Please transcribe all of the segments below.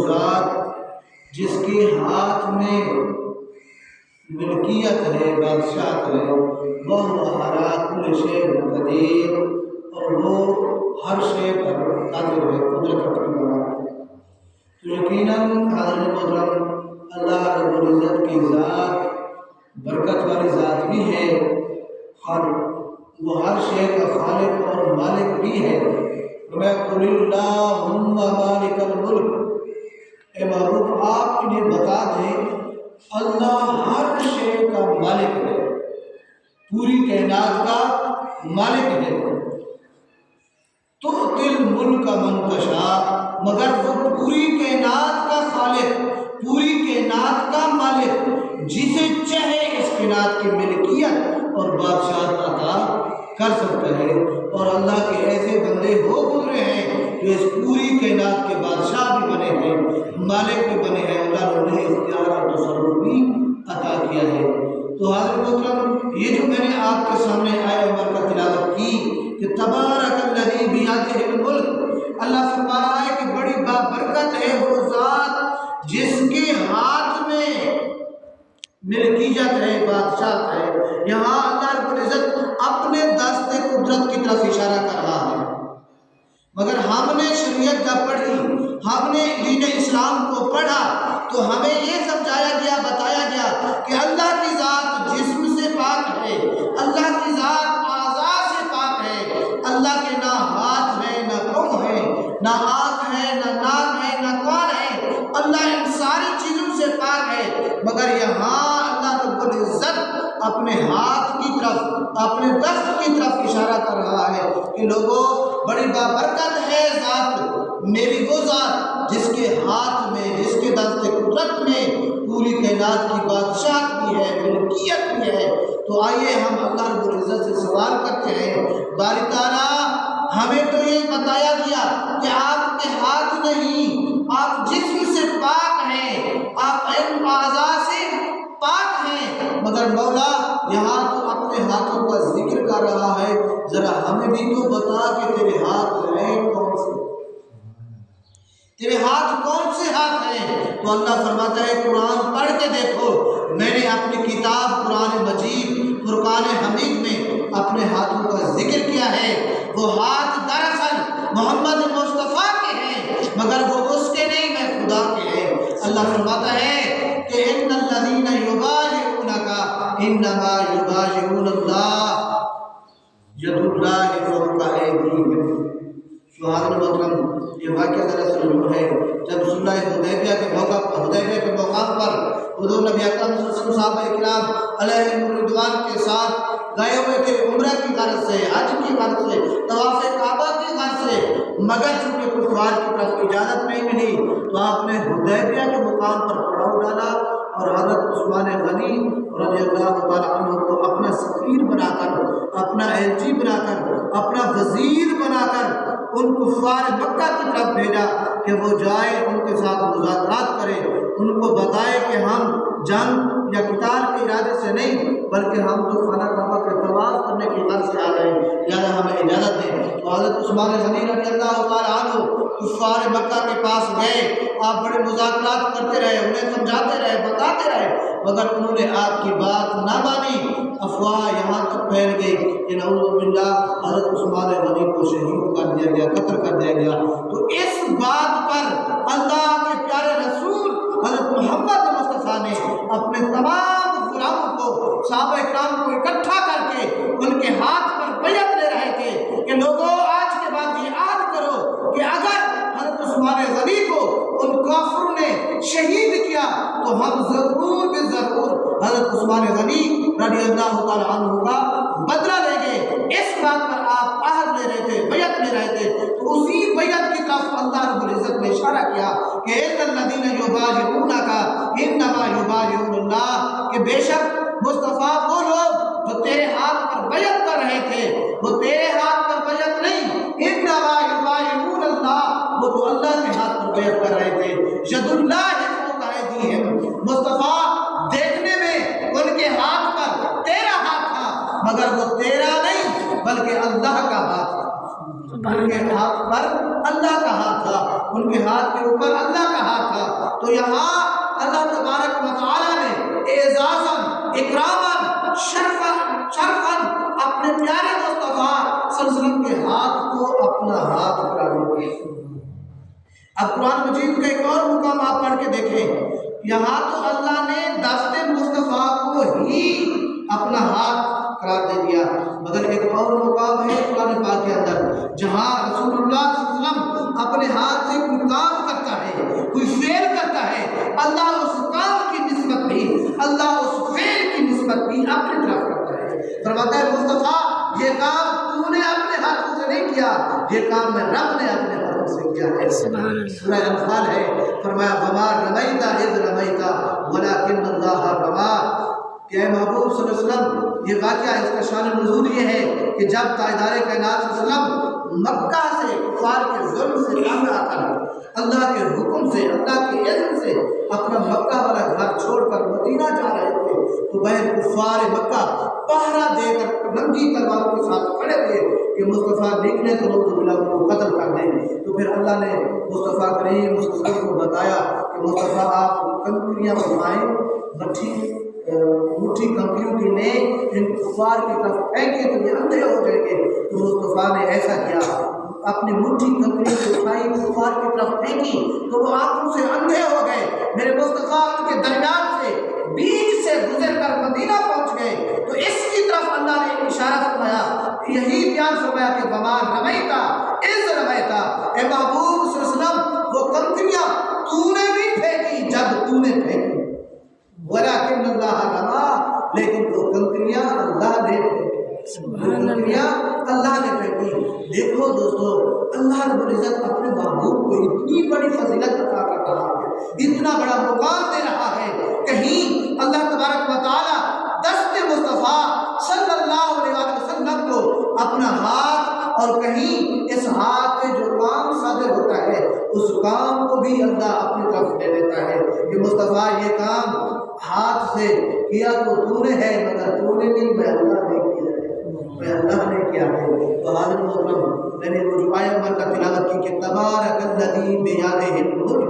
ذات جس کے ہاتھ میں ملکیت ہے، بادشاہت ہے، وہ علی کل شیء قدیر، اور وہ ہر شے پر قادر ہے، قدرت رکھنے والا ہے۔ تو یقیناً حضرت محترم اللہ رب العزت کی ذات برکت والی ذات بھی ہے، اور وہ ہر شے کا خالق اور مالک بھی ہے۔ میں قل اللہم مالک الملک، اے محبوب آپ انہیں بتا دیں اللہ ہر شے کا مالک ہے، پوری کائنات کا مالک ہے۔ تؤتی الملک من تشاء، مگر وہ پوری کائنات کا خالق، پوری کائنات کا مالک، جسے چاہے اس کائنات کی ملکیت اور بادشاہت عطا کر سکتا ہے۔ اور اللہ کے ایسے بندے ہو گزرے ہیں جو اس پوری کائنات کے بادشاہ بھی بنے ہیں، مالک بھی بنے ہیں، اللہ نے انہیں اختیار اور تصرف بھی عطا کیا ہے۔ تو حضرت محترم یہ جو میں نے آپ کے سامنے آیہ عمر کا تلاوت کی کہ تبارک الذی بیدہ الملک، اللہ فرما رہا ہے کہ بڑی بابرکت ہے وہ ذات جس کے ہاتھ میں ملکیت ہے، بادشاہت ہے۔ یہاں اللہ رب العزت اپنے دست قدرت کی طرف اشارہ کر رہا ہے، مگر ہم نے شریعت کا پڑھی، ہم نے دین اسلام کو پڑھا تو ہمیں یہ سمجھایا گیا، بتایا گیا کہ اللہ کی ذات جسم سے پاک ہے، اللہ کی ذات اعضاء سے پاک ہے، اللہ کے نہ ہاتھ ہے، نہ پاؤں ہے، نہ آنکھ ہے، نہ ناک ہے، نہ کان ہے، اللہ ان ساری چیزوں سے پاک ہے۔ مگر یہاں اللہ رب العزت اپنے ہاتھ کی طرف، اپنے دست کی طرف اشارہ کر رہا ہے کہ لوگوں بڑی بابرکت ہے ذات میری، وہ ذات جس کے ہاتھ میں، جس کے دست قدرت میں پوری کائنات کی بادشاہت بھی ہے، ملکیت بھی ہے۔ تو آئیے ہم اللہ رب العزت سے سوال کرتے ہیں، باری تعالیٰ ہمیں تو یہ بتایا گیا کہ آپ کے ہاتھ نہیں، آپ جسم سے پاک ہیں، آپ علم اعضاء سے پاک ہیں، مگر مولا یہاں تو اپنے ہاتھوں کا ذکر کر رہا ہے، ذرا ہمیں بھی تو بتا کہ تیرے ہاتھ ہیں کون سے، تیرے ہاتھ کون سے ہاتھ ہیں؟ تو اللہ فرماتا ہے قرآن پڑھ کے دیکھو، میں نے اپنی کتاب قرآن مجید فرقان حمید میں اپنے ہاتھوں کا ذکر کیا ہے۔ وہ ہاتھ دراصل محمد مصطفیٰ کے ہیں، مگر وہ اس کے نہیں، میں خدا کے ہیں۔ اللہ فرماتا ہے کہ ان الذین یبایعونک انما یبایعون اللہ ید اللہ فوق ایدیہم۔ سبحان محترم یہ واقعہ دراصل وہ ہے جب صلح حدیبیہ کے موقع پر حضور نبی اکرم صلی اللہ علیہ وسلم صحابہ کرام علیہ رضوان کے ساتھ گئے ہوئے تھے عمرہ کی غرض سے، حج کی غرض سے، طواف کعبہ کی غرض سے، مگر چونکہ کفار کی طرف اجازت نہیں ملی تو آپ نے حدیبیہ کے مقام پر پڑاؤ ڈالا اور حضرت عثمان غنی رضی اللہ تعالیٰ عنہ کو اپنا سفیر بنا کر، اپنا ایلچی بنا کر، اپنا وزیر بنا کر ان کفار مکہ کی طرف بھیجا کہ وہ جائے ان کے ساتھ مذاکرات کرے، ان کو بتائے کہ ہم جنگ یا قتال کے ارادے سے نہیں بلکہ ہم تو خانہ کعبہ کے طواف کرنے کی غرض سے آ گئے، لہٰذا ہمیں اجازت دیں۔ تو حضرت عثمان غنی رضی اللہ تعالیٰ عنہ کفار مکہ کے پاس گئے، آپ بڑے مذاکرات کرتے رہے، انہیں سمجھاتے رہے، بتاتے رہے، مگر انہوں نے آپ کی بات نہ مانی۔ افواہ یہاں تک پھیل گئی کہ نعوذ باللہ حضرت عثمان غنی کو شہید کر دیا گیا، قتل کر دیا گیا۔ تو اس بات پر اللہ کے پیارے رسول حضرت محمد مصطفیٰ نے اپنے تمام غلاموں کو، صحابہ کرام کو اکٹھا کر کے ان کے ہاتھ پر بیعت لے رہے تھے کہ لوگوں آج کے بعد یہ یاد کرو کہ اگر حضرت عثمان غنی کو ان کافروں نے شہید کیا تو ہم ضرور بے ضرور حضرت عثمان غنی رضی اللہ تعالیٰ عنہ کا بدلہ لیں گے۔ اس بات پر آپ عہد لے رہے تھے، بیعت لے رہے تھے، تو اسی بیعت کی طرف اللہ رب العزت نے اشارہ کیا کہ ان الذین یبایعونک انما یبایعون اللہ، کہ بے شک مصطفیٰ وہ لوگ جو تیرے ہاتھ پر بیعت کر رہے تھے وہ تیرے ہاتھ پر بیعت نہیں، انما یبایعون اللہ، وہ تو اللہ کے ہاتھ پر بیعت کر رہے تھے۔ ید اللہ فوق ایدیہم، مصطفیٰ دیکھنے میں ان کے ہاتھ پر تیرا ہاتھ تھا مگر وہ تیرا نہیں بلکہ اللہ کا ہاتھ تھا، ان کے ہاتھ پر اللہ کا ہاتھ تھا، ان کے ہاتھ کے اوپر اللہ کا ہاتھ تھا۔ تو یہاں اللہ تبارک و تعالیٰ نے اعزازاً اکراماً شرفاً اپنے پیارے مصطفیٰ صلی اللہ علیہ وسلم کے ہاتھ کو اپنا ہاتھ قرار دیا۔ اب قرآن مجید کا ایک اور مقام آپ پڑھ کے دیکھیں، یہاں تو اللہ نے دست مصطفیٰ کو ہی اپنا ہاتھ قرار دے دیا، مگر ایک اور مقام ہے قرآن پاک کے اندر جہاں رسول اللہ صلی اللہ علیہ وسلم اپنے ہاتھ سے کوئی کام کرتا ہے، کوئی فعل کرتا ہے، اللہ اس کام کی نسبت بھی، اللہ اس فعل کی نسبت بھی اپنی طرف کرتا ہے۔ فرماتا ہے مصطفیٰ یہ کام تو نے اپنے ہاتھوں سے نہیں کیا، یہ کام میں رب نے اپنے ہاتھوں سے کیا ہے۔ سورہ انفال ہے، فرمایا وما رمیت اذ رمیت ولکن اللہ رمی، کہ اے محبوب صلی اللہ علیہ وسلم یہ واقعہ اس کا شان نزول یہ ہے کہ جب تاجدار کائنات صلی اللہ علیہ وسلم مکہ سے کفار کے ظلم سے تنگ آ کر اللہ کے حکم سے، اللہ کے اذن سے اپنا مکہ والا گھر چھوڑ کر مدینہ جا رہے تھے تو وہ کفار مکہ پہرا دے کر ننگی تلواروں کے ساتھ کھڑے تھے کہ مصطفیٰ نکلے تو لوگ کو قتل کر دیں۔ تو پھر اللہ نے مصطفیٰ کریم صلی اللہ علیہ وسلم کو بتایا کہ مصطفیٰ آپ کنکریاں بنوائیں، مٹھی کنکریوں کی لیں، ان کفار کی طرف پھینکیں تو یہ اندھے ہو جائیں گے۔ تو مصطفیٰ نے ایسا کیا، اپنی مٹھی کنکریوں کو اٹھائی، کفار کی طرف پھینکی تو وہ آنکھوں سے اندھے ہو گئے۔ میرے مصطفیٰ ان کے درمیان سے بیچ سے گزر کر مدینہ پہنچ گئے تو اس کی طرف اللہ نے اشارہ فرمایا، یہی بیان فرمایا کہ وما رمیتا اذ رمیتا، اے محبوب صلی اللہ علیہ وسلم وہ کنکریاں تو نے نہیں پھینکی جب تو نے پھینکی، ولیکن اللہ رمی، لیکن وہ کنکریاں اللہ نے کنکریاں اللہ نے پھینکی۔ دیکھو دوستو، اللہ رب العزت اپنے محبوب کو اتنی بڑی فضیلت عطا کر رہا ہے، اتنا بڑا مقام دے رہا ہے، کہیں اللہ تبارک و تعالی دست مصطفیٰ صلی اللہ علیہ وسلم کو اپنا ہاتھ، اور کہیں اس ہاتھ سے جو کام صادر ہوتا ہے اس کام کو بھی اللہ اپنی طرف دے دیتا ہے کہ مصطفیٰ یہ کام ہاتھ سے کیا تو تو نے ہے، مگر تو نے نہیں، میں اللہ نے کیا ہے، میں اللہ نے کیا ہے۔ تو حاضر محترم، میں نے وہ جو آیت پر کا تلاوت کی کہ تبارک الذی بیدہ الملک،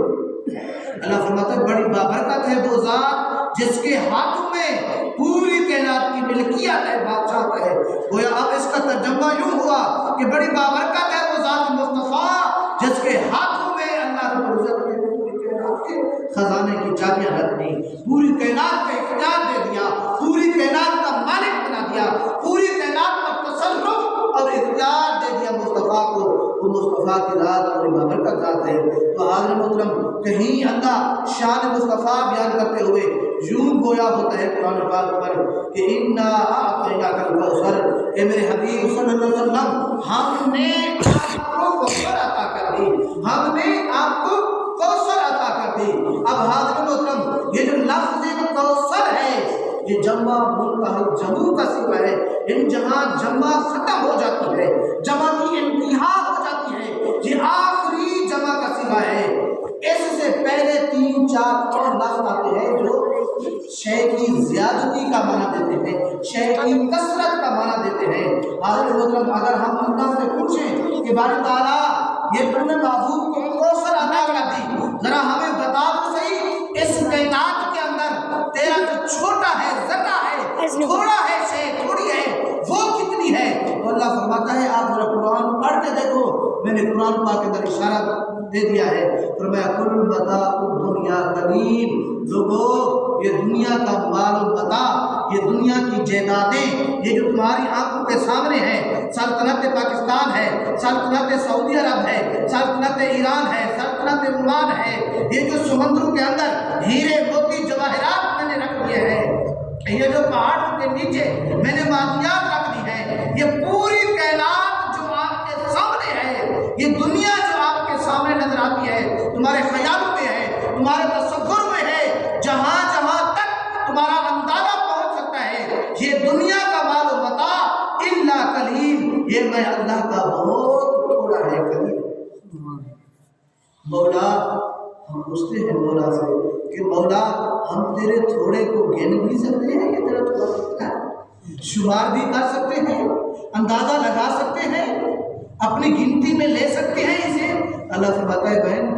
اللہ فرماتا ہے بڑی بابرکت ہے وہ ذات جس کے ہاتھوں میں پوری کائنات کی ملکیت ہے، بادشاہت ہے۔ گویا اب اس کا ترجمہ یوں ہوا کہ بڑی بابرکت ہے وہ ذات مصطفیٰ جس کے ہاتھوں میں اللہ رب العزت نے پوری کائنات کے خزانے کی چابیاں رکھ دی، پوری کائنات کا اختیار دے دیا، پوری کائنات کا مالک بنا دیا، پوری کائنات کا تصرف اور اختیار دے دیا مصطفیٰ کو۔ وہ مصطفیٰ کی ذات بڑی بابرکت ذات ہے۔ تو حاضر محترم، کہیں اللہ شان مصطفیٰ بیان کرتے ہوئے یوں گویا ہوتا ہے قرآن پاک پر کہ اِنَّا أَعْطَيْنَاكَ الْكَوْثَرَ، اے میرے حبیب صلی اللہ علیہ وسلم ہم نے آپ کو کوثر عطا کر دی، ہم نے آپ کو کوثر عطا کر دی۔ اب حاضر محترم، یہ جو لفظ کوثر ہے یہ جمع منتہی جمع کا صیغہ ہے، ان جہاں جمع ختم ہو جاتی ہے، جمع کی انتہا ہو جاتی ہے، یہ آخری جمع کا صیغہ ہے۔ اس سے پہلے 3-4 اور لفظ آتے ہیں جو شے کی زیادتی کا معنی دیتے ہیں، شے کی کثرت کا معنی دیتے ہیں۔ حاضر محترم، اگر ہم اللہ سے پوچھیں کہ باری تعالیٰ یہ تم نے محبوب کو کوثر عطا کر دی، ذرا ہمیں بتا تو صحیح اس کائنات کے اندر تیرا جو چھوٹا ہے، ذرا ہے، تھوڑا ہے، شے تھوڑی ہے، وہ کتنی ہے؟ تو اللہ فرماتا ہے آپ ذرا قرآن پڑھ کے دیکھو، میں نے قرآن پاک کے اندر اشارہ دے دیا ہے، فرمایا کل متاع الدنیا قلیل، لوگو یہ دنیا کا مال و متاع، یہ دنیا کی جائیدادیں، یہ جو تمہاری آنکھوں کے سامنے ہے، سلطنت پاکستان ہے، سلطنت سعودی عرب ہے، سلطنت ایران ہے، سلطنت عمان ہے، یہ جو سمندروں کے اندر ہیرے موتی جواہرات میں نے رکھ دیے ہیں، یہ جو پہاڑوں کے نیچے میں نے معدنیات رکھ دی ہیں، یہ پوری کائنات جو آپ کے سامنے ہے، یہ دنیا جو آپ کے سامنے نظر آتی ہے، تمہارے خیالوں میں ہے، تمہارے تصور میں ہے، جہاں جہاں تک تمہارا اندازہ پہنچ سکتا ہے، یہ دنیا کا مال و متاع الا قلیل، یہ میں اللہ کا بہت تھوڑا ہے، قلیل۔ مولا، ہم پوچھتے ہیں مولا سے کہ مولا ہم تیرے تھوڑے کو گن بھی سکتے ہیں، یہ تیرا تھوڑا ہے، شمار بھی کر سکتے ہیں، اندازہ لگا سکتے ہیں، اپنی گنتی میں لے سکتے ہیں اسے؟ اللہ فرماتا ہے بہن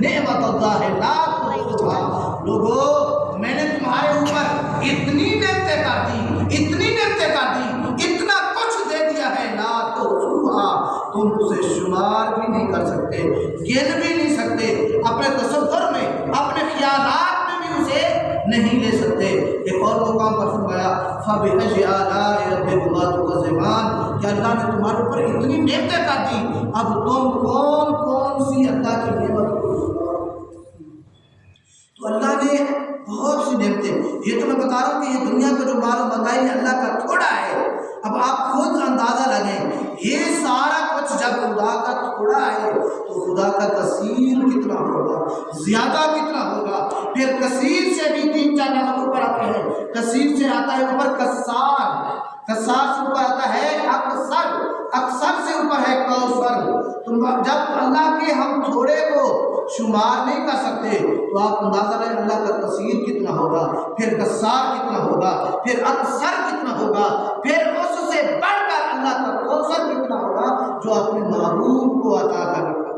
نعمت اللہ لا تحصوها۔ لوگوں، میں نے تمہارے اوپر اتنی نعمتیں کر دی، اتنی نعمتیں کر دی، اتنا کچھ دے دیا ہے، لا تحصوها، تم اسے شمار بھی نہیں کر سکتے، گن بھی نہیں سکتے، اپنے تصور میں، اپنے خیالات میں بھی اسے نہیں لے سکتے۔ ایک اور مقام پر فرمایا فَبِأَيِّ آلَاءِ رَبِّكُمَا تُكَذِّبَانِ، کہ اللہ نے تمہارے اوپر اتنی نعمتیں کر دی، اب تم کون کون سی اللہ کی نعمت کو؟ تو اللہ نے بہت سی نعمتیں، یہ تو میں بتا رہا ہوں کہ یہ دنیا کا جو مال و متاع اللہ کا تھوڑا ہے۔ اب آپ خود اندازہ لگیں، یہ سارا کچھ جب خدا کا تھوڑا ہے تو خدا کا کثیر کتنا ہوگا، زیادہ کتنا ہوگا۔ پھر کثیر سے بھی 3-4 نمبر اوپر آتے ہیں، کثیر سے آتا ہے اوپر کسار، کسار سے اوپر آتا ہے اکثر، اکثر سے اوپر ہے کوثر۔ تو جب اللہ کے ہم تھوڑے کو شمار نہیں کر سکتے تو آپ اندازہ لیں اللہ کا کثیر کتنا ہوگا، پھر کسار کتنا ہوگا، پھر اکثر کتنا ہوگا، پھر اس سے بڑھ کر اللہ کا کوثر کتنا ہوگا جو اپنے محبوب کو عطا کر رکھا،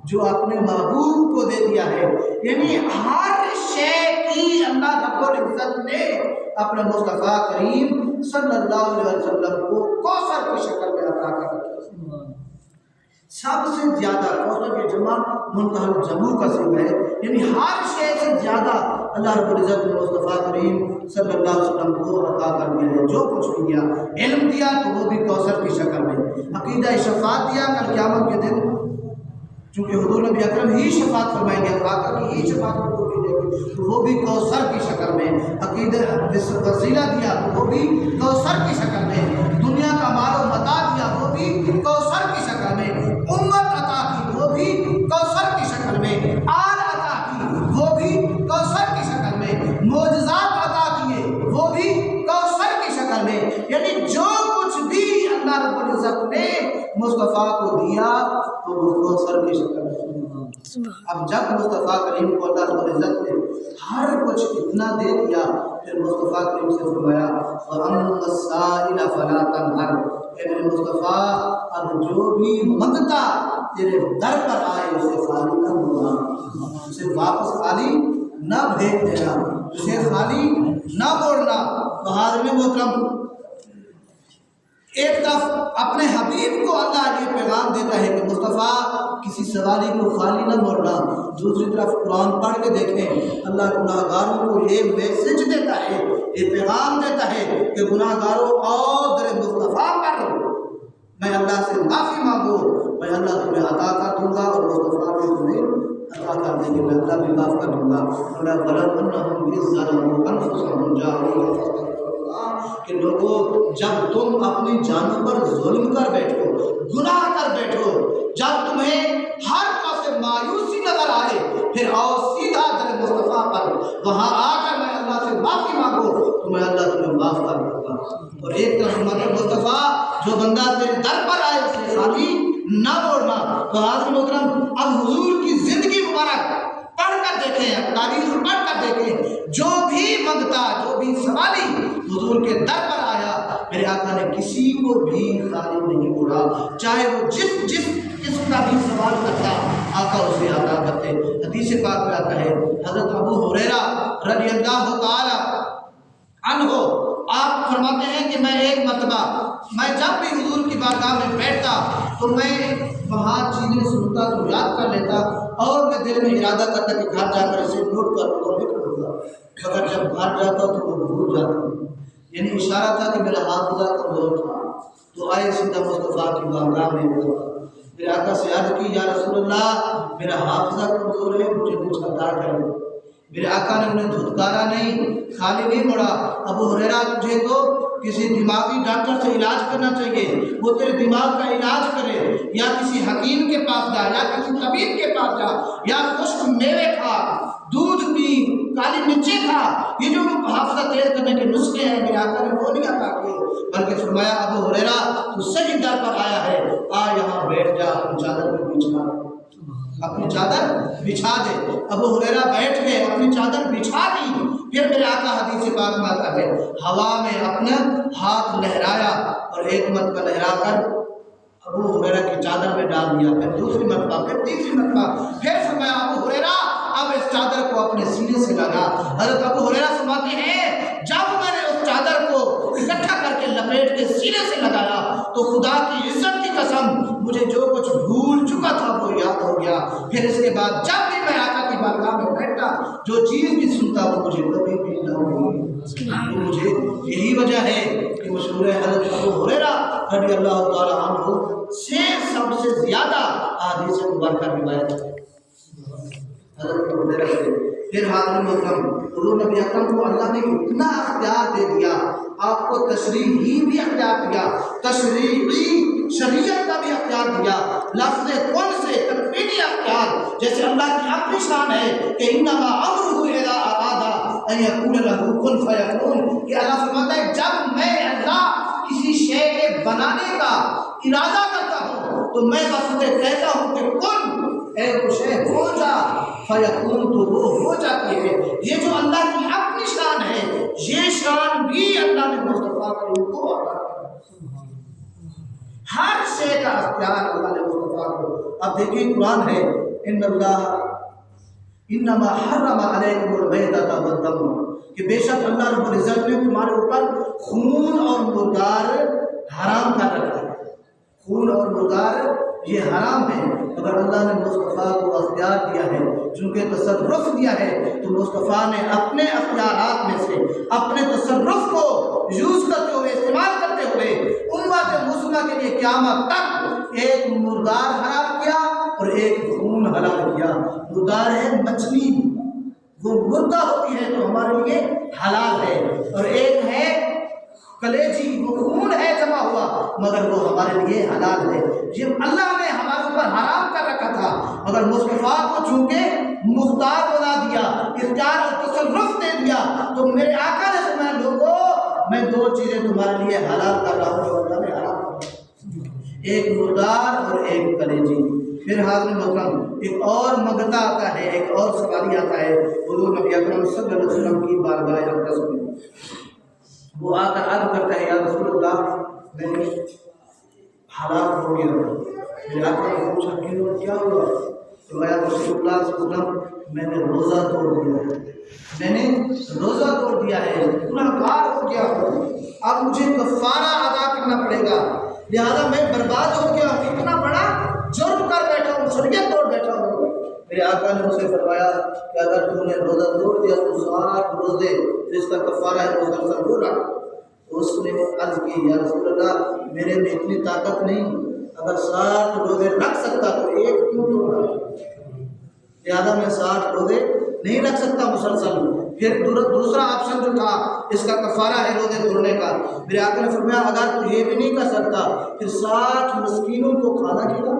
جو اپنے محبوب کو دے دیا ہے۔ یعنی ہر شے کی اللہ رب العزت نے اپنے مصطفیٰ کریم صلی اللہ علیہ وسلم کو کوثر کی شکل میں عطا کر رکھی۔ سب سے زیادہ کوثر کی جمع منتہی الجموع کا صیغہ ہے، یعنی ہر شے سے زیادہ اللہ رب العزت نے مصطفیٰ کریم صلی اللہ علیہ وسلم کو عطا کر دیا ہے۔ جو کچھ بھی دیا، علم دیا تو وہ بھی کوثر کی شکل میں، عقیدہ شفاعت دیا کل قیامت کے دن، چونکہ حضور نبی اکرم ہی شفاعت فرمائیں گے، آقا کی ہی شفاعت کو دیں گے، تو وہ بھی کوثر کی شکل میں، عقیدہ وسیلہ دیا تو وہ بھی کوثر کی شکل میں، دنیا کا مال و متاع دیا وہ بھی کوثر کی شکل میں، امت عطا کی وہ بھی کوثر کی شکل میں، آل عطا کی وہ بھی کوثر کی شکل میں، معجزات عطا کیے وہ بھی کوثر کی شکل میں۔ یعنی جو کچھ بھی اللہ رب العزت نے مصطفیٰ کو دیا تو وہ کوثر کی شکل میں۔ اب جب مصطفیٰ کریم کو اللہ رب العزت نے ہر کچھ اتنا دے دیا، پھر مصطفیٰ کریم سے فرمایا وَأَمَّا السَّائِلَ فَلَا تَنْهَرْ، اے میرے مصطفیٰ اب جو بھی منگتا تیرے در پر آئے اسے خالی نہ موڑنا، اسے واپس خالی نہ بھیج دینا، اسے خالی نہ موڑنا۔ تو حاضرین محترم، ایک طرف اپنے حبیب کو اللہ یہ پیغام دیتا ہے کہ مصطفیٰ کسی سوالی کو خالی نہ موڑنا، دوسری طرف قرآن پڑھ کے دیکھیں اللہ گناہ گاروں کو یہ میسج دیتا ہے، یہ پیغام دیتا ہے کہ گناہ گاروں آؤ در مصطفیٰ پر، میں اللہ سے معافی مانگو، میں اللہ تمہیں عطا کر دوں گا اور مصطفیٰ بھی تمہیں عطا کر دیں گے، میں اللہ بھی معاف کر دوں گا۔ کہ لوگوں جب تم اپنی جانوں پر ظلم کر بیٹھو، گناہ کر بیٹھو، جب تمہیں ہر طرف سے مایوسی نظر آئے، پھر آؤ سیدھا در مصطفیٰ پر، وہاں آ کر میں اللہ سے معافی مانگو تو میں اللہ تمہیں معاف کر دوں گا۔ اور ایک طرف مصطفیٰ جو بندہ تیرے در پر آئے اسے خالی نہ موڑنا۔ تو حاضر محترم، اب حضور کی زندگی مبارک پڑھ کر دیکھیں، تاریخ پڑھ کر دیکھیں، جو بھی منگتا، جو بھی سوالی حضور کے در پر آیا، میرے آقا نے کسی کو بھی خالی نہیں موڑا، چاہے وہ جس قسم کا بھی سوال کرتا آقا اسے عطا کرتے۔ حدیث پاک میں آتا ہے حضرت ابو ہریرہ رضی اللہ تعالی عنہ آپ فرماتے ہیں کہ میں ایک مرتبہ میں جب بھی حضور کی بارگاہ میں بیٹھتا تو میں وہاں چیزیں سنتا تو یاد کر لیتا اور میں دل میں ارادہ کرتا کہ گھر جا کر اسے نوٹ کر لوں گا، لکھ لوں گا، مگر جب گھر جاتا تو وہ بھول جاتا، یعنی اشارہ تھا کہ میرا حافظہ کمزور تھا۔ تو آئے سیدھا مصطفیٰ کی بارگاہ میں میرے آقا سے عرض کی یا رسول اللہ میرا حافظہ کمزور ہے، مجھے کچھ عطا کریں۔ میرے آقا نے انہیں دھتکارا نہیں، خالی نہیں موڑا، ابو ہریرہ تجھے تو کسی دماغی ڈاکٹر سے علاج کرنا چاہیے، وہ تیرے دماغ کا علاج کرے، یا کسی حکیم کے پاس جا، یا کسی طبیب کے پاس جا، یا خشک میوے کھا، دودھ پی، کالی مرچیں کھا، یہ جو حافظہ تیز کرنے کے نسخے ہیں میرے آقا نے وہ نہیں عطا کیے، بلکہ فرمایا ابو ہریرہ تو صحیح در پر آیا ہے، آ یہاں بیٹھ جا، اپنی چادر پہ بچھا، اپنی چادر بچھا دے۔ ابو ہریرہ بیٹھ گئے، اپنی چادر بچھا دی، پھر میرے آقا حدیث پاک میں آتا ہے ہوا میں اپنا ہاتھ لہرایا اور ایک مرتبہ لہرا کر ابو ہریرہ کی چادر میں ڈال دیا، پھر دوسری مرتبہ، پھر تیسری مرتبہ، پھر فرمایا ابو ہریرہ اب اس چادر کو اپنے سینے سے لگا۔ حضرت ابو ہریرہ فرماتے ہیں جب میں نے اس چادر کو اکٹھا کر کے لپیٹ کے سینے سے لگایا تو خدا کی عزت کی قسم مجھے جو کچھ بھول چکا تھا وہ یاد ہو گیا۔ پھر اس کے بعد جب بھی میں آقا کی بارگاہ میں بیٹھتا جو چیز بھی سنتا وہ مجھے کبھی بھی نہ ہوئی۔ مجھے یہی وجہ ہے کہ مشہور ہے حضرت ابو ہریرہ رضی اللہ تعالی عنہ سے سب سے زیادہ احادیث مبارکہ روایت ہے حضرت ابو ہریرہ سے۔ پھر حاضرین محترم حضور نبی اکرم کو اللہ نے اتنا اختیار دے دیا، آپ کو تشریعی بھی اختیار دیا، تشریعی شریعت کا بھی اختیار دیا، لفظ کن سے تکوینی اختیار، جیسے اللہ کی اپنی شان ہے کہ انما امرہ اذا اراد ان یقول لہ کن فیکون، کہ اللہ فرماتا ہے جب میں اللہ کسی شے کے بنانے کا ارادہ کرتا ہوں تو میں بس اسے کہتا ہوں کہ کن، اے وہ شے ہو جا، فیکون، تو وہ ہو جاتی ہے۔ یہ جو اللہ کی اپنی شان ہے یہ شان بھی اللہ نے مصطفیٰ کو عطا کیا، ہر شے کا اختیار اللہ نے مصطفیٰ کو۔ اب دیکھیں قرآن ہے ان اللہ انما حرم علیکم المیتۃ والدم، کہ بے شک اللہ رب العزت نے تمہارے اوپر خون اور مردار حرام کر رکھا ہے۔ خون اور مردار یہ حرام ہے، مگر اللہ نے مصطفیٰ کو اختیار دیا ہے، چونکہ تصرف دیا ہے تو مصطفیٰ نے اپنے اختیارات میں سے اپنے تصرف کو یوز کرتے ہوئے، استعمال کرتے ہوئے امت مسلمہ کے لیے قیامت تک ایک مردار حرام کیا اور ایک خون حلال کیا۔ مردار ہے مچھلی، وہ مردہ ہوتی ہے تو ہمارے لیے حلال ہے، اور ایک ہے کلیجی، وہ خون ہے جمع ہوا مگر وہ ہمارے لیے حلال ہے۔ یہ اللہ نے ہمارے اوپر حرام کر رکھا تھا، مگر مصطفیٰ کو چونکہ مختار بنا دیا، اختیار اور تصرف دے دیا، تو میرے آقا نے فرمایا لوگوں میں دو چیزیں تمہارے لیے حلال کر رہا ہوں جو اللہ نے حرام کر، ایک مردار اور ایک کلیجی۔ پھر حاضر محترم ایک اور منگتا آتا ہے، ایک اور سوالی آتا ہے حضور نبی اکرم صلی اللہ علیہ وسلم کی بارگاہ اقدس میں۔ وہ آ کر عرض کرتا ہے یا رسول اللہ میں ہلاک ہو گیا۔ میرے آقا نے پوچھا کیوں، کیا ہوا؟ تو یا رسول اللہ صلی اللہ علیہ وسلم میں نے روزہ توڑ دیا ہے، میں نے روزہ توڑ دیا ہے، گنہگار ہو گیا ہوں، اب مجھے کفارہ ادا کرنا پڑے گا، لہذا میں برباد ہو گیا ہوں، اتنا بڑا جرم کر بیٹھا ہوں، شریعت توڑ بیٹھا ہوں۔ میرے آقا نے اسے فرمایا کہ اگر تم نے روزہ توڑ دیا تو 60 روزے جس کا کفارہ ہے مسلسل وہ رکھ۔ تو اس نے عرض کی یا رسول اللہ میرے میں اتنی طاقت نہیں، اگر 60 روزے رکھ سکتا تو ایک کیوں توڑا، لہٰذا میں 60 روزے نہیں رکھ سکتا مسلسل۔ پھر دوسرا آپشن جو تھا اس کا کفارہ ہے روزے توڑنے کا۔ میرے آقا نے فرمایا اگر تو یہ بھی نہیں کر سکتا پھر 60 مسکینوں کو کھانا کھلا۔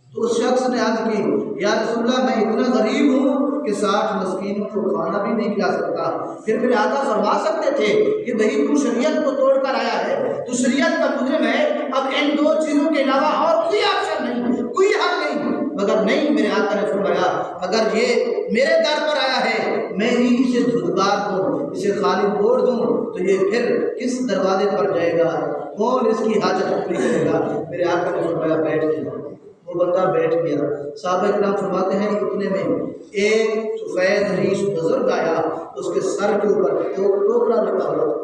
تو اس شخص نے عرض کی یا رسول اللہ میں اتنا غریب ہوں کہ 60 مسکینوں کو کھانا بھی نہیں کھلا سکتا۔ پھر میرے آقا فرما سکتے تھے کہ بھئی تو شریعت کو توڑ کر آیا ہے، تو شریعت کا مجرم ہے، اب ان دو چیزوں کے علاوہ اور کوئی آپشن نہیں، کوئی حل نہیں، مگر نہیں، میرے آقا نے فرمایا اگر یہ میرے در پر آیا ہے میں ہی اسے دھدکار دوں، اسے خالی چھوڑ دوں تو یہ پھر کس دروازے پر جائے گا، کون اس کی حاجت پوری کرے گا؟ میرے آقا نے فرمایا بیٹھ گیا۔ وہ بندہ بیٹھ گیا۔ صحابہ کرام فرماتے ہیں اتنے میں ایک سفید ریش بزرگ آیا، اس کے سر کے اوپر ٹوکرا رکھا ہوا تھا،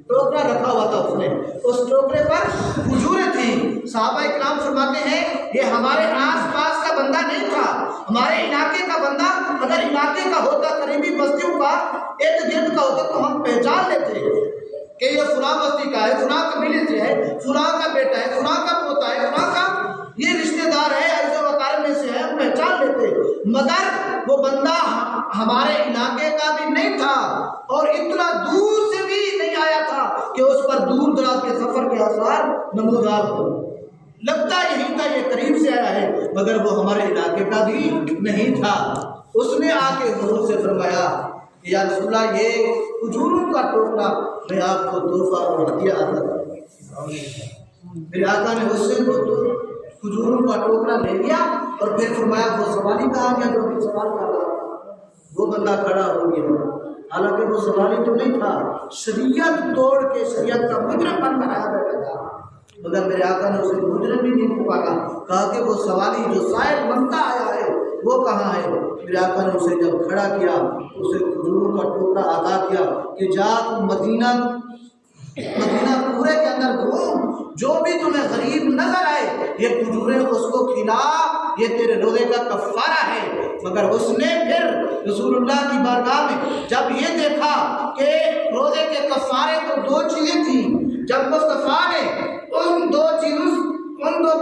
ٹوکرا رکھا ہوا تھا، اس نے اس ٹوکرے پر کھجوریں تھیں۔ صحابہ کرام فرماتے ہیں یہ ہمارے آس پاس کا بندہ نہیں تھا، ہمارے علاقے کا بندہ اگر علاقے کا ہوتا، قریبی بستیوں کا ارد گرد کا ہوتا تو ہم پہچان لیتے کہ یہ فلاں بستی کا ہے، فلاں قبیلے سے ہے، فلاں کا بیٹا ہے، فلاں کا پوتا ہے، فلاں کا یہ رشتہ دار ہے، عزیز و اقارب میں سے ہے، ہم پہچان لیتے، مگر وہ بندہ ہمارے علاقے کا بھی نہیں تھا اور اتنا دور سے بھی نہیں آیا تھا کہ اس پر دور دراز کے سفر کے آثار نمودار ہو، لگتا یہی تھا یہ قریب سے آیا ہے مگر وہ ہمارے علاقے کا بھی نہیں تھا۔ اس نے آ کے حضور سے فرمایا کہ یا رسول اللہ یہ کھجوروں کا ٹوکرا میں آپ کو تحفہ اور ہدیہ عطا کرتا ہوں۔ میرے آقا نے اس سے کھجوروں کا ٹوکرا لے لیا اور پھر فرمایا وہ سوالی کہا گیا جو بھی سوال کر رہا تھا، وہ بندہ کھڑا ہو گیا، حالانکہ وہ سوالی تو نہیں تھا، شریعت توڑ کے شریعت کا مجرم بن کر آیا بیٹھا تھا۔ مگر میرے آقا نے اسے مجرم بھی نہیں پکارا، کہا کہ وہ سوالی جو سائل بنتا آیا ہے وہ کہاں ہے؟ میرے آقا نے اسے جب کھڑا کیا اسے کھجوروں کا ٹوکرا عطا کیا کہ جا تم مدینہ پورے کے اندر گھوم، جو بھی تمہیں غریب نظر آئے یہ کھجوریں اس کو کھلا، یہ تیرے روزے کا کفارہ ہے۔ مگر اس نے پھر رسول اللہ کی بارگاہ میں جب یہ دیکھا کہ روزے کے کفارے تو دو چیزیں تھیں، جب مصطفیٰ نے ان دو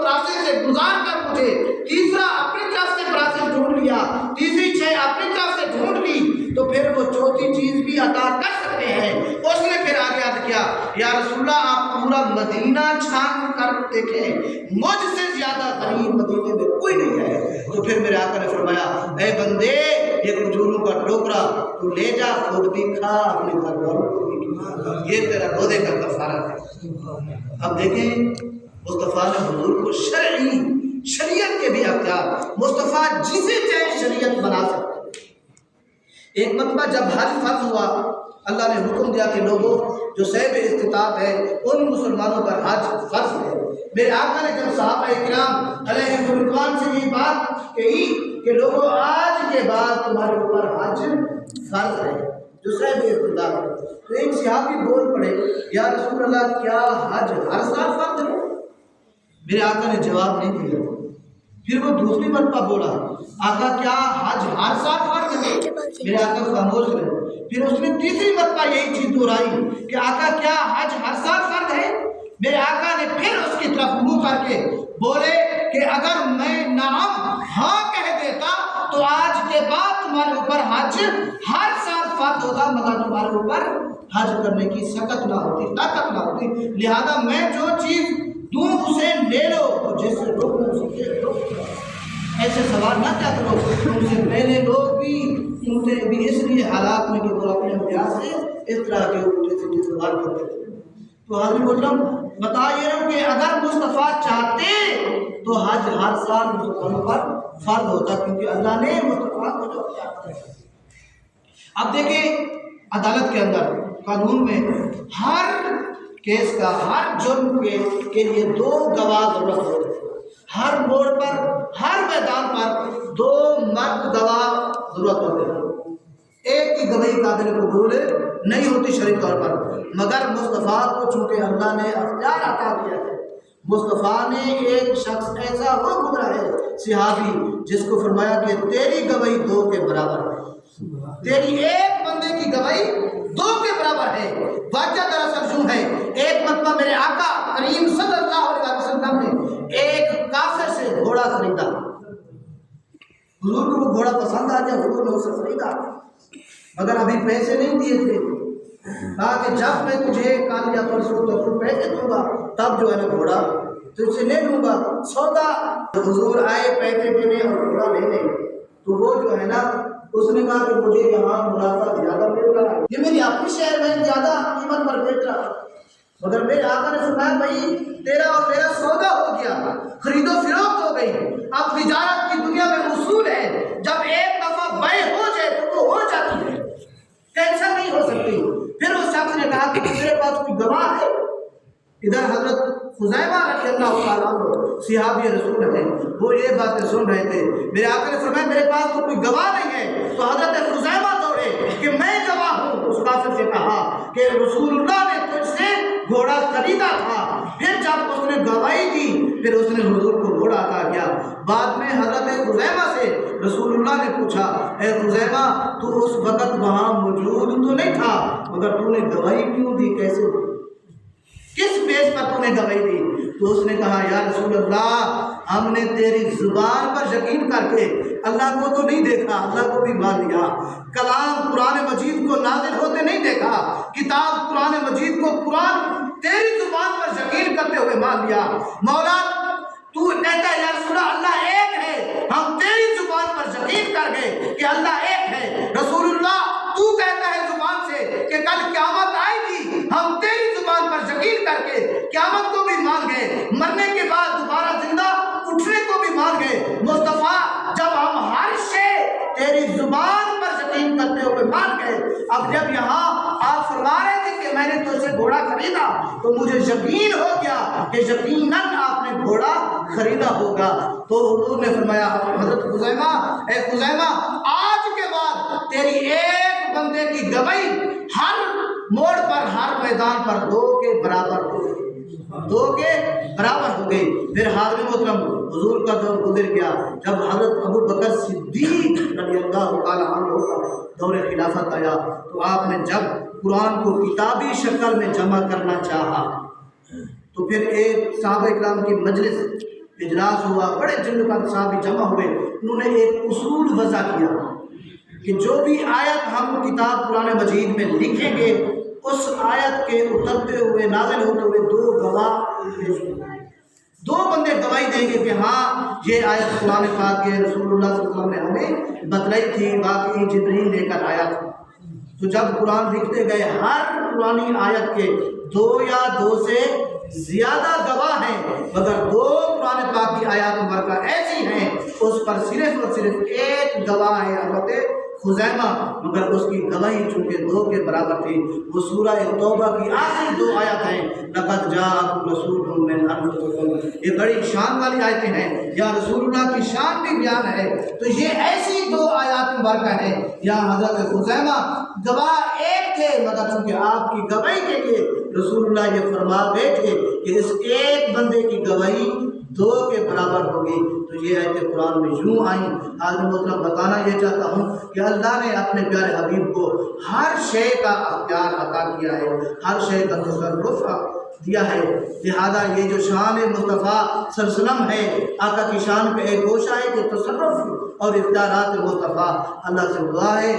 پراسے سے گزار کر مجھے تیسرا اپنی طرف سے پراسے ڈھونڈ لیا، تیسری چھ اپنی طرف سے ڈھونڈ لی، تو پھر وہ چوتھی چیز بھی عطا کر سکتے ہیں۔ اس نے پھر آگے عرض کیا یا رسول اللہ آپ پورا مدینہ چھان کر دیکھیں، مجھ سے زیادہ غریب مدینے میں کوئی نہیں ہے۔ تو پھر میرے آقا نے فرمایا اے بندے یہ کھجوروں کا ٹوکرا تو لے جا، خود بھی کھا، اپنے گھر والوں کو بھی کھا، یہ تیرا روزے کا کفارہ ہے۔ اب دیکھیں مصطفیٰ نے حضور کو شریعت کے بھی اختیار، مصطفیٰ جسے چاہے شریعت بنا سکتے۔ ایک مرتبہ جب حج فرض ہوا اللہ نے حکم دیا کہ لوگوں جو صاحب استطاعت ہے ان مسلمانوں پر حج فرض ہے۔ میرے آقا نے جب صحابہ کرام علیہ رضوان سے یہ بات کہی کہ لوگوں آج کے بعد تمہارے اوپر حج فرض ہے جو صاحب استطاعت ہے، تو ایک صحابی بول پڑے یا رسول اللہ کیا حج ہر سال فرض ہے؟ میرے آقا نے جواب نہیں دیا۔ پھر وہ دوسری مرتبہ بولا آقا کیا حج ہر سال فرض ہے؟ میرے آقا خاموش رہے۔ پھر اس نے تیسری مرتبہ یہی چیز دہرائی کہ آقا کیا حج ہر سال فرض ہے؟ میرے آقا نے پھر اس کی طرف منہ کر کے بولے کہ اگر میں نعم ہاں کہہ دیتا تو آج کے بعد تمہارے اوپر حج ہر سال فرض ہوگا، مگر تمہارے اوپر حج کرنے کی سکت نہ ہوتی، طاقت نہ ہوتی، لہذا میں جو چیز دوں اسے لے لو، جس سے روکنا اسے روک۔ ایسے سوال نہ کیا کرو، تم سے پہلے لوگ بھی انہیں بھی اس لیے حالات میں کہ وہ اپنے امتیاز سے اس طرح کے الٹے سیدھے سوال کرتے تھے۔ تو حاضر محترم بتا یہ رہا کہ اگر مصطفیٰ چاہتے تو حج ہر سال مسلمانوں پر فرض ہوتا، کیونکہ اللہ نے مصطفیٰ کو جو کیا۔ اب دیکھیں عدالت کے اندر قانون میں ہر کیس کا ہر جرم کے لیے دو گواہ ضرورت ہوتے ہیں۔ ہر موڑ پر ہر میدان پر دو مرد گواہ ضرورت ہوتے ہیں۔ ایک کی گواہی قابل قبول نہیں ہوتی شرعی طور پر، مگر مصطفیٰ کو چونکہ اللہ نے اختیار عطا کیا ہے، مصطفیٰ نے ایک شخص ایسا وہ گزرا ہے صحابی جس کو فرمایا کہ تیری گواہی دو کے برابر ہے، تیری ایک بندے کی گواہی دو کے برابر ہے۔ واقعہ دراصل یوں ہے، ایک مرتبہ میرے آقا کریم صلی اللہ علیہ وسلم نے ایک کافر سے گھوڑا خریدا، حضور کو وہ گھوڑا پسند آ گیا، حضور نے اسے خریدا، مگر ابھی پیسے نہیں دیے تھے، کہا کہ جب میں تجھے کل یا پرسوں تک پیسے دوں گا تب جو ہے نا گھوڑا تجھ سے لے لوں گا۔ سودا حضور آئے پیسے دینے اور گھوڑا لینے، تو وہ جو ہے نا اس نے کہا کہ مجھے یہاں منافع زیادہ مل رہا ہے، یہ میری اپنی شہر میں زیادہ قیمت پر بیچ رہا ہے، مگر میرے آقا نے فرمایا بھائی تیرا اور میرا سودا ہو گیا، خرید و فروخت ہو گئی۔ اب تجارت کی دنیا میں اصول ہے، جب ایک دفعہ بے ہو جائے تو وہ ہو جاتی ہے، ٹینشن نہیں ہو سکتی۔ پھر اس شخص نے کہا کہ میرے پاس کوئی گواہ ہے؟ ادھر حضرت خزیمہ رضی اللہ تعالیٰ عنہ صحابی رسول ہیں، وہ یہ باتیں سن رہے تھے۔ میرے آقا نے فرمایا میرے پاس تو کوئی گواہ نہیں ہے، تو حضرت خزیمہ دوڑے کہ میں گواہ ہوں۔ اس کافر سے کہا کہ رسول اللہ نے تجھ سے گھوڑا خریدا تھا۔ پھر جب اس نے گواہی دی پھر اس نے حضور کو گھوڑا عطا کیا۔ بعد میں حضرت خزیمہ سے رسول اللہ نے پوچھا اے خزیمہ تو اس وقت وہاں موجود تو نہیں تھا، مگر تو نے گواہی کیوں دی، کیسے کس بیس پر تو نے گواہی دی؟ تو اس نے کہا یا رسول اللہ ہم نے تیری زبان پر یقین کر کے اللہ کو تو نہیں دیکھا، اللہ کو بھی مان لیا، کلام قرآن مجید کو نازل ہوتے نہیں دیکھا، کتاب قرآن مجید کو قرآن تیری زبان پر یقین کرتے ہوئے مان لیا۔ مولا تو کہتا ہے یا رسول اللہ ایک ہے، ہم تیری زبان پر یقین کر گئے کہ اللہ ایک ہے۔ رسول اللہ تو کہتا ہے زبان سے کہ کل قیامت آئے گی، ہم تیری زبان پر یقین کر کے قیامت کو بھی مان گئے، مرنے کے بعد دوبارہ زندہ اٹھنے کو بھی مان گئے۔ مصطفیٰ جب ہم ہر شے تیری زبان پر یقین کرتے ہوئے مان گئے۔ اب جب یہاں آپ فرما رہے تھے کہ میں نے تجھ سے گھوڑا خریدا تو مجھے یقین ہو گیا کہ یقیناً آپ نے گھوڑا خریدا ہوگا۔ تو حضور نے فرمایا حضرت خزیمہ، اے خزیمہ آج کے بعد تیری ایک بندے کی گواہی ہر موڑ پر، ہر میدان پر 2 کے برابر ہو گئی، 2 کے برابر ہو گئی۔ پھر حاضرین محترم حضور کا دور گزر گیا۔ جب حضرت ابو بکر صدیق رضی اللہ تعالیٰ عنہ کا دور خلافت آیا تو آپ نے جب قرآن کو کتابی شکل میں جمع کرنا چاہا تو پھر ایک صحابہ اکرام کی مجلس اجلاس ہوا، بڑے جن صحابی جمع ہوئے، انہوں نے ایک اصول وضع کیا کہ جو بھی آیت ہم کتاب قرآن مجید میں لکھیں گے اس آیت کے اترتے ہوئے نازل ہوتے ہوئے 2 گواہ پیش ہوں گے، 2 بندے گواہی دیں گے کہ ہاں یہ آیت قرآن پاک کے رسول اللہ صلی اللہ علیہ وسلم نے ہمیں بتلائی تھی، واقعی جبریل لے کر آیا تھا۔ تو جب قرآن لکھتے گئے ہر قرآنی آیت کے 2 یا 2 سے زیادہ گواہ ہیں، مگر 2 قرآن پاک کی آیات مبارکہ ایسی ہیں اس پر صرف اور صرف ایک گواہ ہے حضرت خزیمہ، مگر اس کی گواہی چونکہ 2 کے برابر تھی۔ وہ سورہ توبہ کی آخری 2 آیات ہیں، لقد جاءکم رسول من انفسکم، یہ بڑی شان والی آیتیں ہیں، یا رسول اللہ کی شان بھی بیان ہے۔ تو یہ ایسی 2 آیات مبارکہ ہیں یہاں حضرت خزیمہ گواہ ایک تھے، مگر چونکہ آپ کی گواہی کے لیے رسول اللہ یہ فرما گئے تھے کہ اس ایک بندے کی گواہی 2 کے برابر ہوگی۔ تو یہ آیت قرآن میں یوں آئیں۔ حاضر محترم بتانا یہ چاہتا ہوں کہ اللہ نے اپنے پیارے حبیب کو ہر شے کا اختیار عطا کیا ہے، ہر شے کا تصرف دیا ہے، لہذا یہ جو شان مصطفیٰ صلی اللہ علیہ وسلم ہے، آقا کی شان پہ ایک گوشہ ہے کہ تصرف اور اختیارات مصطفیٰ۔ اللہ سے دعا ہے